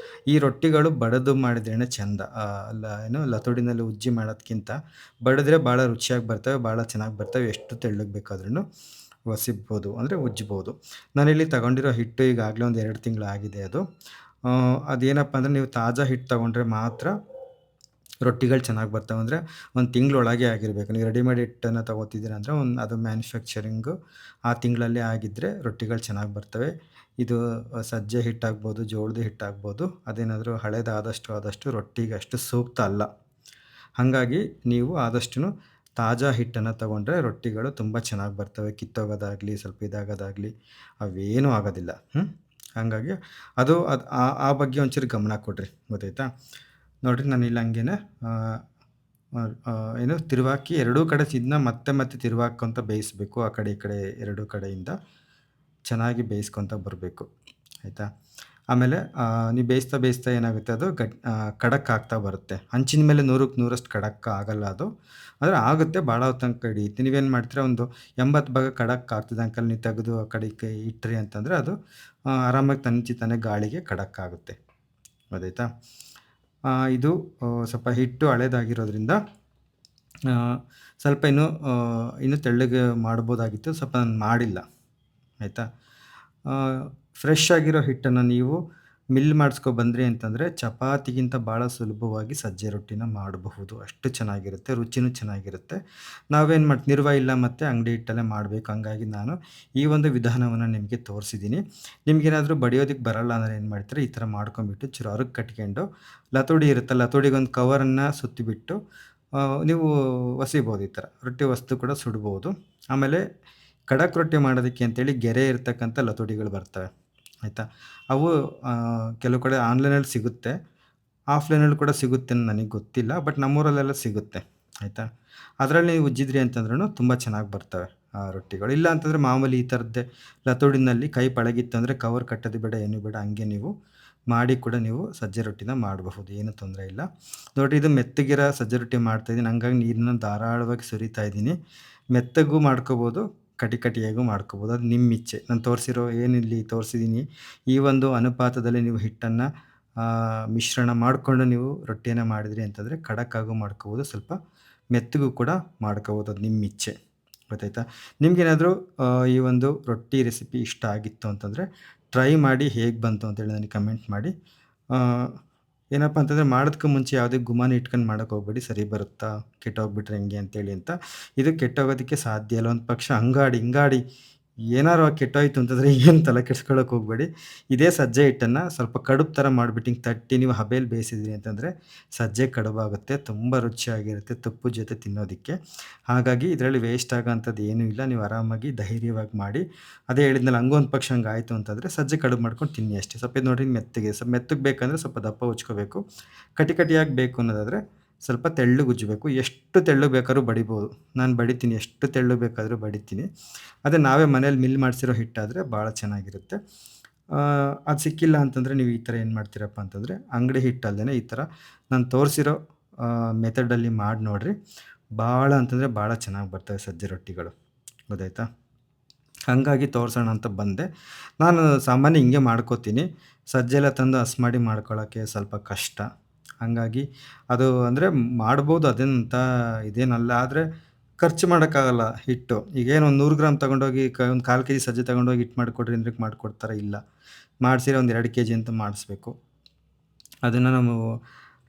ಈ ರೊಟ್ಟಿಗಳು ಬಡಿದು ಮಾಡಿದ್ರೇ ಚೆಂದ. ಲತೋಡಿನಲ್ಲಿ ಉಜ್ಜಿ ಮಾಡೋದಕ್ಕಿಂತ ಬಡಿದ್ರೆ ಭಾಳ ರುಚಿಯಾಗಿ ಬರ್ತವೆ, ಭಾಳ ಚೆನ್ನಾಗಿ ಬರ್ತವೆ. ಎಷ್ಟು ತೆಳ್ಳಗೆ ಬೇಕಾದ್ರೂ ಒಸಿಬೋದು, ಅಂದರೆ ಉಜ್ಜ್ಬೋದು. ನಾನಿಲ್ಲಿ ತಗೊಂಡಿರೋ ಹಿಟ್ಟು ಈಗಾಗಲೇ ಒಂದು 2 ತಿಂಗಳು ಆಗಿದೆ ಅದು. ಅದೇನಪ್ಪ ಅಂದರೆ ನೀವು ತಾಜಾ ಹಿಟ್ಟು ತೊಗೊಂಡ್ರೆ ಮಾತ್ರ ರೊಟ್ಟಿಗಳು ಚೆನ್ನಾಗಿ ಬರ್ತವೆ. ಅಂದರೆ ಒಂದು ತಿಂಗಳೊಳಗೆ ಆಗಿರಬೇಕು. ನೀವು ರೆಡಿಮೇಡ್ ಹಿಟ್ಟನ್ನು ತೊಗೋತಿದ್ದೀರ ಅಂದರೆ ಅದು ಮ್ಯಾನುಫ್ಯಾಕ್ಚರಿಂಗು ಆ ತಿಂಗಳಲ್ಲೇ ಆಗಿದ್ದರೆ ರೊಟ್ಟಿಗಳು ಚೆನ್ನಾಗಿ ಬರ್ತವೆ. ಇದು ಸಜ್ಜೆ ಹಿಟ್ಟಾಗ್ಬೋದು, ಜೋಳದ ಹಿಟ್ಟಾಗ್ಬೋದು, ಅದೇನಾದರೂ ಹಳೇದಾದಷ್ಟು ರೊಟ್ಟಿಗೆ ಅಷ್ಟು ಸೂಕ್ತ ಅಲ್ಲ. ಹಾಗಾಗಿ ನೀವು ಆದಷ್ಟು ತಾಜಾ ಹಿಟ್ಟನ್ನು ತಗೊಂಡ್ರೆ ರೊಟ್ಟಿಗಳು ತುಂಬ ಚೆನ್ನಾಗಿ ಬರ್ತವೆ. ಕಿತ್ತೋಗೋದಾಗಲಿ, ಸ್ವಲ್ಪ ಇದಾಗೋದಾಗಲಿ ಅವೇನೂ ಆಗೋದಿಲ್ಲ. ಹಾಗಾಗಿ ಆ ಬಗ್ಗೆ ಒಂಚೂರು ಗಮನ ಕೊಡಿರಿ. ಗೊತ್ತಾಯ್ತಾ? ನೋಡಿರಿ ನಾನಿಲ್ಲಿ ಹಂಗೇನೆ ಏನು ತಿರುವಾಕಿ ಎರಡೂ ಕಡೆ ಇದನ್ನ ಮತ್ತೆ ಮತ್ತೆ ತಿರುವಾಕ್ಕೊಂತ ಬೇಯಿಸಬೇಕು. ಆ ಕಡೆ ಈ ಕಡೆ ಎರಡೂ ಕಡೆಯಿಂದ ಚೆನ್ನಾಗಿ ಬೇಯಿಸ್ಕೊತ ಬರಬೇಕು. ಆಯಿತಾ? ಆಮೇಲೆ ನೀವು ಬೇಯಿಸ್ತಾ ಬೇಯಿಸ್ತಾ ಏನಾಗುತ್ತೆ ಅದು ಖಡಕ್ ಆಗ್ತಾ ಬರುತ್ತೆ. ಹಂಚಿನ ಮೇಲೆ 100ಕ್ಕೆ 100ರಷ್ಟು ಖಡಕ್ ಆಗಲ್ಲ ಅದು. ಆದರೆ ಆಗುತ್ತೆ, ಭಾಳ ಹೊತ್ತು ತನಕ ಹಿಡಿಯುತ್ತೆ. ನೀವೇನು ಮಾಡ್ತೀರಾ, ಒಂದು 80 ಭಾಗ ಖಡಕ್ ಆಗ್ತದೆ ಅಂಕಲ್ ನೀವು ತೆಗೆದು ಆ ಕಡೆ ಈ ಕಡೆ ಇಟ್ರಿ ಅಂತಂದರೆ ಅದು ಆರಾಮಾಗಿ ತಾನೇ ಗಾಳಿಗೆ ಖಡಕ್ ಆಗುತ್ತೆ. ಗೊತ್ತಾಯ್ತಾ? ಇದು ಸ್ವಲ್ಪ ಹಿಟ್ಟು ಹಳೇದಾಗಿರೋದ್ರಿಂದ ಸ್ವಲ್ಪ ಇನ್ನೂ ತೆಳ್ಳಗೆ ಮಾಡ್ಬೋದಾಗಿತ್ತು. ಸ್ವಲ್ಪ ನಾನು ಮಾಡಿಲ್ಲ. ಆಯಿತಾ? ಫ್ರೆಶ್ ಆಗಿರೋ ಹಿಟ್ಟನ್ನು ನೀವು ಮಿಲ್ ಮಾಡಿಸ್ಕೊಬಂದ್ರಿ ಅಂತಂದರೆ ಚಪಾತಿಗಿಂತ ಭಾಳ ಸುಲಭವಾಗಿ ಸಜ್ಜೆ ರೊಟ್ಟಿನ ಮಾಡಬಹುದು. ಅಷ್ಟು ಚೆನ್ನಾಗಿರುತ್ತೆ, ರುಚಿನೂ ಚೆನ್ನಾಗಿರುತ್ತೆ. ನಾವೇನು ನಿರ್ವ ಇಲ್ಲ ಮತ್ತು ಅಂಗಡಿ ಹಿಟ್ಟಲ್ಲೇ ಮಾಡಬೇಕು. ಹಂಗಾಗಿ ನಾನು ಈ ಒಂದು ವಿಧಾನವನ್ನು ನಿಮಗೆ ತೋರಿಸಿದ್ದೀನಿ. ನಿಮಗೇನಾದರೂ ಬಡಿಯೋದಕ್ಕೆ ಬರಲ್ಲ ಅಂದರೆ ಏನು ಮಾಡ್ತೀರಾ, ಈ ಥರ ಮಾಡ್ಕೊಂಬಿಟ್ಟು ಚೂರು ಹೊರಗೆ ಕಟ್ಕೊಂಡು ಲತೋಡಿ ಇರುತ್ತೆ, ಲತೋಡಿಗೊಂದು ಕವರನ್ನು ಸುತ್ತಿಬಿಟ್ಟು ನೀವು ಹೊಸಿಬೋದು. ಈ ಥರ ರೊಟ್ಟಿ ಹೊಸ್ದು ಕೂಡ ಸುಡ್ಬೋದು. ಆಮೇಲೆ ಖಡಕ್ ರೊಟ್ಟಿ ಮಾಡೋದಕ್ಕೆ ಅಂತೇಳಿ ಗೆರೆ ಇರ್ತಕ್ಕಂಥ ಲತೋಡಿಗಳು ಬರ್ತವೆ. ಆಯಿತಾ? ಅವು ಕೆಲವು ಕಡೆ ಆನ್ಲೈನಲ್ಲಿ ಸಿಗುತ್ತೆ, ಆಫ್ಲೈನಲ್ಲಿ ಕೂಡ ಸಿಗುತ್ತೆ ನನಗೆ ಗೊತ್ತಿಲ್ಲ. ಬಟ್ ನಮ್ಮೂರಲ್ಲೆಲ್ಲ ಸಿಗುತ್ತೆ. ಆಯಿತಾ? ಅದರಲ್ಲಿ ನೀವು ಉಜ್ಜಿದ್ರಿ ಅಂತಂದ್ರೂ ತುಂಬ ಚೆನ್ನಾಗಿ ಬರ್ತವೆ ರೊಟ್ಟಿಗಳು. ಇಲ್ಲ ಅಂತಂದರೆ ಮಾಮೂಲಿ ಈ ಥರದ್ದೇ ಲತೋಡಿನಲ್ಲಿ ಕೈ ಪಳಗಿತ್ತು ಅಂದರೆ ಕವರ್ ಕಟ್ಟೋದು ಬೇಡ, ಏನೂ ಬೇಡ, ಹಂಗೆ ನೀವು ಮಾಡಿ ಕೂಡ ನೀವು ಸಜ್ಜೆ ರೊಟ್ಟಿನ ಮಾಡಬಹುದು. ಏನೂ ತೊಂದರೆ ಇಲ್ಲ. ನೋಡಿರಿ, ಇದು ಮೆತ್ತಗಿರೋ ಸಜ್ಜೆ ರೊಟ್ಟಿ ಮಾಡ್ತಾಯಿದ್ದೀನಿ. ಹಂಗಾಗಿ ನೀರನ್ನ ಧಾರಾಳವಾಗಿ ಸುರಿತಾ ಇದ್ದೀನಿ. ಮೆತ್ತಗೂ ಮಾಡ್ಕೋಬೋದು, ಕಟಿಯಾಗೂ ಮಾಡ್ಕೋಬೋದು. ಅದು ನಿಮ್ಮ ಇಚ್ಛೆ. ನಾನು ಏನಿಲ್ಲಿ ತೋರಿಸಿದ್ದೀನಿ ಈ ಒಂದು ಅನುಪಾತದಲ್ಲಿ ನೀವು ಹಿಟ್ಟನ್ನು ಮಿಶ್ರಣ ಮಾಡಿಕೊಂಡು ನೀವು ರೊಟ್ಟಿಯನ್ನು ಮಾಡಿದ್ರಿ ಅಂತಂದರೆ ಖಡಕ್ಕಾಗೂ ಮಾಡ್ಕೋಬೋದು, ಸ್ವಲ್ಪ ಮೆತ್ತಗೂ ಕೂಡ ಮಾಡ್ಕೋಬೋದು. ಅದು ನಿಮ್ಮ ಇಚ್ಛೆ. ಗೊತ್ತಾಯ್ತಾ? ನಿಮಗೇನಾದರೂ ಈ ಒಂದು ರೊಟ್ಟಿ ರೆಸಿಪಿ ಇಷ್ಟ ಆಗಿತ್ತು ಅಂತಂದರೆ ಟ್ರೈ ಮಾಡಿ, ಹೇಗೆ ಬಂತು ಅಂತೇಳಿ ನನಗೆ ಕಮೆಂಟ್ ಮಾಡಿ. ಏನಪ್ಪ ಅಂತಂದರೆ ಮಾಡೋದಕ್ಕೂ ಮುಂಚೆ ಯಾವುದೇ ಗುಮಾನಿ ಇಟ್ಕೊಂಡು ಮಾಡೋಕ್ಕೆ ಹೋಗ್ಬೇಡಿ, ಸರಿ ಬರುತ್ತಾ, ಕೆಟ್ಟೋಗ್ಬಿಟ್ರೆ ಹೆಂಗೆ ಅಂತೇಳಿ ಅಂತ. ಇದು ಕೆಟ್ಟೋಗೋದಕ್ಕೆ ಸಾಧ್ಯ ಇಲ್ಲ. ಒಂದು ಪಕ್ಷ ಹಿಂಗಾಡಿ ಏನಾರು ಕೆಟ್ಟೋಯ್ತು ಅಂತಂದರೆ ಏನು ತಲೆ ಕೆಡ್ಸ್ಕೊಳ್ಳೋಕೆ ಹೋಗಬೇಡಿ. ಇದೇ ಸಜ್ಜೆ ಹಿಟ್ಟನ್ನು ಸ್ವಲ್ಪ ಕಡುಬು ಥರ ಮಾಡಿಬಿಟ್ಟು ಹಿಂಗೆ ತಟ್ಟಿ ನೀವು ಹಬೆಯಲ್ಲಿ ಬೇಯಿಸಿದ್ರಿ ಅಂತಂದರೆ ಸಜ್ಜೆ ಕಡುಬಾಗುತ್ತೆ. ತುಂಬ ರುಚಿಯಾಗಿರುತ್ತೆ ತುಪ್ಪದ ಜೊತೆ ತಿನ್ನೋದಕ್ಕೆ. ಹಾಗಾಗಿ ಇದರಲ್ಲಿ ವೇಸ್ಟ್ ಆಗೋಂಥದ್ದು ಏನೂ ಇಲ್ಲ. ನೀವು ಆರಾಮಾಗಿ ಧೈರ್ಯವಾಗಿ ಮಾಡಿ. ಅದೇ ಹೇಳಿದ್ನಲ್ಲ, ಹಂಗೊಂದು ಪಕ್ಷ ಹಂಗಾಯಿತು ಅಂತಂದರೆ ಸಜ್ಜೆ ಕಡುಬು ಮಾಡ್ಕೊಂಡು ತಿನ್ನಿ ಅಷ್ಟೇ. ಸ್ವಲ್ಪ ಇದು ನೋಡಿ ಮೆತ್ತಗೆ, ಸ್ವಲ್ಪ ಮೆತ್ತಗೆ ಬೇಕಂದರೆ ಸ್ವಲ್ಪ ದಪ್ಪ ಉಜ್ಕೋಬೇಕು. ಕಟಿಯಾಗಿ ಬೇಕು ಅನ್ನೋದಾದರೆ ಸ್ವಲ್ಪ ತೆಳ್ಳಗೆ ಉಜ್ಜಬೇಕು. ಎಷ್ಟು ತೆಳ್ಳಗೆ ಬೇಕಾದ್ರೂ ಬಡಿಬೋದು. ನಾನು ಬಡಿತೀನಿ, ಎಷ್ಟು ತೆಳ್ಳಗೆ ಬೇಕಾದರೂ ಬಡಿತೀನಿ. ಅದೇ ನಾವೇ ಮನೇಲಿ ಮಿಲ್ ಮಾಡಿಸಿರೋ ಹಿಟ್ಟಾದರೆ ಭಾಳ ಚೆನ್ನಾಗಿರುತ್ತೆ. ಅದು ಸಿಕ್ಕಿಲ್ಲ ಅಂತಂದರೆ ನೀವು ಈ ಥರ ಏನು ಮಾಡ್ತೀರಪ್ಪ ಅಂತಂದರೆ ಅಂಗಡಿ ಹಿಟ್ಟಲ್ಲದೇ ಈ ಥರ ನಾನು ತೋರಿಸಿರೋ ಮೆಥಡಲ್ಲಿ ಮಾಡಿ ನೋಡಿರಿ. ಭಾಳ ಅಂತಂದರೆ ಭಾಳ ಚೆನ್ನಾಗಿ ಬರ್ತವೆ ಸಜ್ಜೆ ರೊಟ್ಟಿಗಳು. ಗೊತ್ತಾಯ್ತಾ? ಹಾಗಾಗಿ ತೋರಿಸೋಣ ಅಂತ ಬಂದೆ. ನಾನು ಸಾಮಾನ್ಯ ಹಿಂಗೆ ಮಾಡ್ಕೋತೀನಿ. ಸಜ್ಜೆ ಎಲ್ಲ ತಂದು ಮಾಡಿ ಮಾಡ್ಕೊಳ್ಳೋಕ್ಕೆ ಸ್ವಲ್ಪ ಕಷ್ಟ. ಹಾಗಾಗಿ ಅದು ಅಂದರೆ ಮಾಡ್ಬೋದು, ಅದೇನಂತ ಇದೇನಲ್ಲ. ಆದರೆ ಖರ್ಚು ಮಾಡೋಕ್ಕಾಗಲ್ಲ ಹಿಟ್ಟು. ಈಗೇನು ಒಂದು 100 ಗ್ರಾಮ್ ತೊಗೊಂಡೋಗಿ ಒಂದು 1/4 ಕೆಜಿ ಸಜ್ಜೆ ತೊಗೊಂಡೋಗಿ ಹಿಟ್ಟು ಮಾಡಿಕೊಡ್ರಿ ಅಂದ್ರೆ ಮಾಡಿಕೊಡ್ತಾರಾ? ಇಲ್ಲ. ಮಾಡಿಸಿದ್ರೆ ಒಂದು 2 ಕೆಜಿ ಅಂತ ಮಾಡಿಸ್ಬೇಕು. ಅದನ್ನು ನಾವು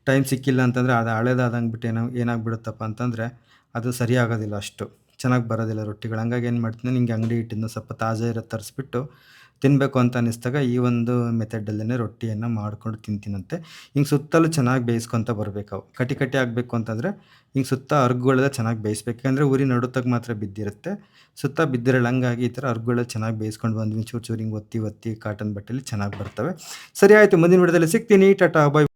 ಟೈಮ್ ಸಿಕ್ಕಿಲ್ಲ ಅಂತಂದರೆ ಅದು ಹಳೇದಾದಂಗೆ ಬಿಟ್ಟು ಏನಾಗ್ಬಿಡುತ್ತಪ್ಪ ಅಂತಂದರೆ ಅದು ಸರಿ ಆಗೋದಿಲ್ಲ, ಅಷ್ಟು ಚೆನ್ನಾಗಿ ಬರೋದಿಲ್ಲ ರೊಟ್ಟಿಗಳು. ಹಂಗಾಗಿ ಏನು ಮಾಡ್ತೀನಿ, ನಿಂಗೆ ಅಂಗಡಿ ಹಿಟ್ಟಿಂದ ಸ್ವಲ್ಪ ತಾಜಾ ಇರೋದು ತರಿಸ್ಬಿಟ್ಟು ತಿನ್ನಬೇಕು ಅಂತ ಅನ್ನಿಸ್ದಾಗ ಈ ಒಂದು ಮೆಥಡಲ್ಲೇ ರೊಟ್ಟಿಯನ್ನು ಮಾಡ್ಕೊಂಡು ತಿಂತೀನಂತೆ. ಹಿಂಗೆ ಸುತ್ತಲೂ ಚೆನ್ನಾಗಿ ಬೇಯಿಸ್ಕೊತ ಬರಬೇಕು. ಅವು ಕಟಿ ಆಗಬೇಕು ಅಂತಂದರೆ ಹಿಂಗೆ ಸುತ್ತ ಅರ್ಗುಗಳೆಲ್ಲ ಚೆನ್ನಾಗಿ ಬೇಯಿಸ್ಬೇಕು. ಯಾಕಂದರೆ ಉರಿ ನಡುತ್ತಾಗ ಮಾತ್ರ ಬಿದ್ದಿರುತ್ತೆ, ಸುತ್ತ ಬಿದ್ದಿರಲ್ಲ. ಹಂಗಾಗಿ ಈ ಥರ ಅರ್ಗುಗಳೆಲ್ಲ ಚೆನ್ನಾಗಿ ಬೇಯಿಸ್ಕೊಂಡು ಬಂದ್ವಿ ಚೂರು ಹಿಂಗೆ ಒತ್ತಿ ಕಾಟನ್ ಬಟ್ಟೆಯಲ್ಲಿ ಚೆನ್ನಾಗಿ ಬರ್ತವೆ. ಸರಿ, ಆಯಿತು. ಮುಂದಿನ ವಿಡಿಯೋದಲ್ಲಿ ಸಿಗ್ತೀನಿ. ಟಾಟಾ, ಬಾಯ್.